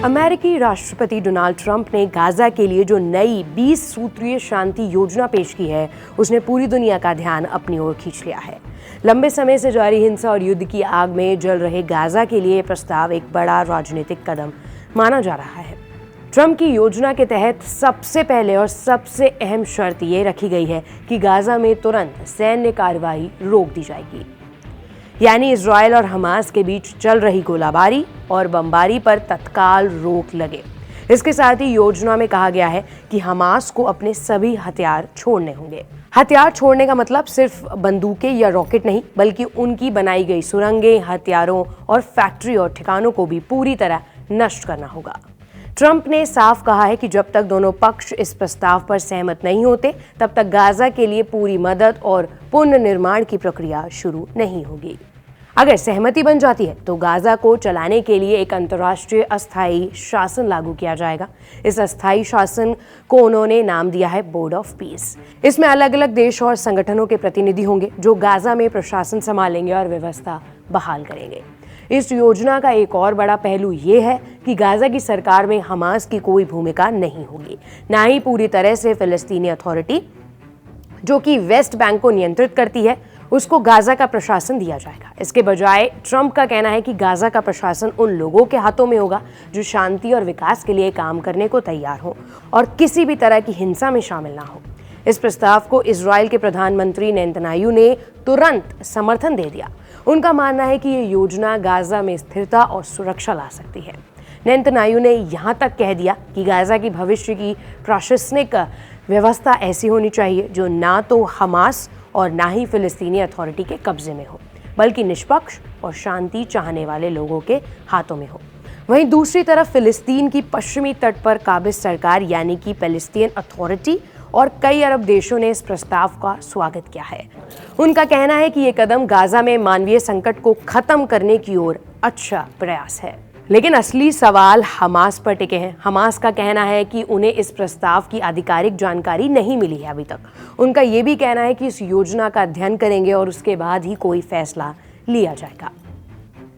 अमेरिकी राष्ट्रपति Donald Trump ने गाजा के लिए जो नई 20 सूत्रीय शांति योजना पेश की है, उसने पूरी दुनिया का ध्यान अपनी ओर खींच लिया है। लंबे समय से जारी हिंसा और युद्ध की आग में जल रहे गाजा के लिए प्रस्ताव एक बड़ा राजनीतिक कदम माना जा रहा है। ट्रंप की योजना के तहत सबसे पहले और सबसे अहम शर्त ये रखी गई है कि गाजा में तुरंत सैन्य कार्रवाई रोक दी जाएगी, यानी इजराइल और हमास के बीच चल रही गोलाबारी और बमबारी पर तत्काल रोक लगे। इसके साथ ही योजना में कहा गया है कि हमास को अपने सभी हथियार छोड़ने होंगे। हथियार छोड़ने का मतलब सिर्फ बंदूकें या रॉकेट नहीं, बल्कि उनकी बनाई गई सुरंगें, हथियारों और फैक्ट्री और ठिकानों को भी पूरी तरह नष्ट करना होगा। ट्रंप ने साफ कहा है कि जब तक दोनों पक्ष इस प्रस्ताव पर सहमत नहीं होते, तब तक गाजा के लिए पूरी मदद और पुनर्निर्माण की प्रक्रिया शुरू नहीं होगी। अगर सहमति बन जाती है तो गाजा को चलाने के लिए एक अंतर्राष्ट्रीय अस्थायी शासन लागू किया जाएगा। इस अस्थायी शासन को उन्होंने नाम दिया है बोर्ड ऑफ पीस। इसमें अलग अलग देश और संगठनों के प्रतिनिधि होंगे जो गाजा में प्रशासन संभालेंगे और व्यवस्था बहाल करेंगे। इस योजना का एक और बड़ा पहलू ये है कि गाजा की सरकार में हमास की कोई भूमिका नहीं होगी, ना ही पूरी तरह से फिलिस्तीनी अथॉरिटी, जो कि वेस्ट बैंक को नियंत्रित करती है, उसको गाजा का प्रशासन दिया जाएगा। इसके बजाय ट्रंप का कहना है कि गाजा का प्रशासन उन लोगों के हाथों में होगा जो शांति और विकास के लिए काम करने को तैयार हो और किसी भी तरह की हिंसा में शामिल ना हो। इस प्रस्ताव को इजराइल के प्रधानमंत्री नेतन्याहू ने तुरंत समर्थन दे दिया। उनका मानना है कि ये योजना गाजा में स्थिरता और सुरक्षा ला सकती है। नेतन्याहू ने यहाँ तक कह दिया कि गाजा की भविष्य की प्रशासनिक व्यवस्था ऐसी होनी चाहिए जो ना तो हमास और ना ही फिलिस्तीनी अथॉरिटी के कब्जे में हो, बल्कि निष्पक्ष और शांति चाहने वाले लोगों के हाथों में हो। वहीं दूसरी तरफ फिलिस्तीन की पश्चिमी तट पर काबिज सरकार यानी कि पैलेस्टीन अथॉरिटी और कई अरब देशों ने इस प्रस्ताव का स्वागत किया है। उनका कहना है कि ये कदम गाजा में मानवीय संकट को खत्म करने की ओर अच्छा प्रयास है। लेकिन असली सवाल हमास पर टिके हैं। हमास का कहना है कि उन्हें इस प्रस्ताव की आधिकारिक जानकारी नहीं मिली है अभी तक। उनका ये भी कहना है कि इस योजना का अध्ययन करेंगे और उसके बाद ही कोई फैसला लिया जाएगा।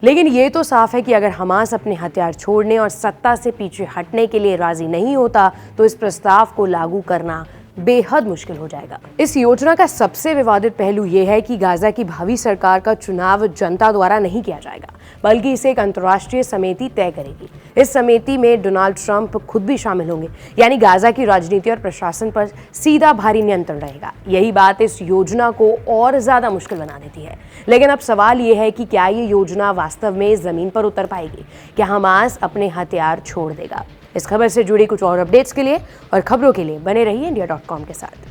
लेकिन ये तो साफ है कि अगर हमास अपने हथियार छोड़ने और सत्ता से पीछे हटने के लिए राजी नहीं होता तो इस प्रस्ताव को लागू करना बेहद मुश्किल हो जाएगा। इस योजना का सबसे विवादित पहलू यह है कि गाजा की भावी सरकार का चुनाव जनता द्वारा नहीं किया जाएगा, बल्कि इसे एक अंतर्राष्ट्रीय समिति तय करेगी। इस समिति में डोनाल्ड ट्रंप खुद भी शामिल होंगे, यानी गाजा की राजनीति और प्रशासन पर सीधा भारी नियंत्रण रहेगा। यही बात इस योजना को और ज्यादा मुश्किल बना देती है। लेकिन अब सवाल यह है कि क्या ये योजना वास्तव में जमीन पर उतर पाएगी? क्या हमास अपने हथियार छोड़ देगा? इस खबर से जुड़ी कुछ और अपडेट्स के लिए और खबरों के लिए बने रहिए इंडिया.com के साथ।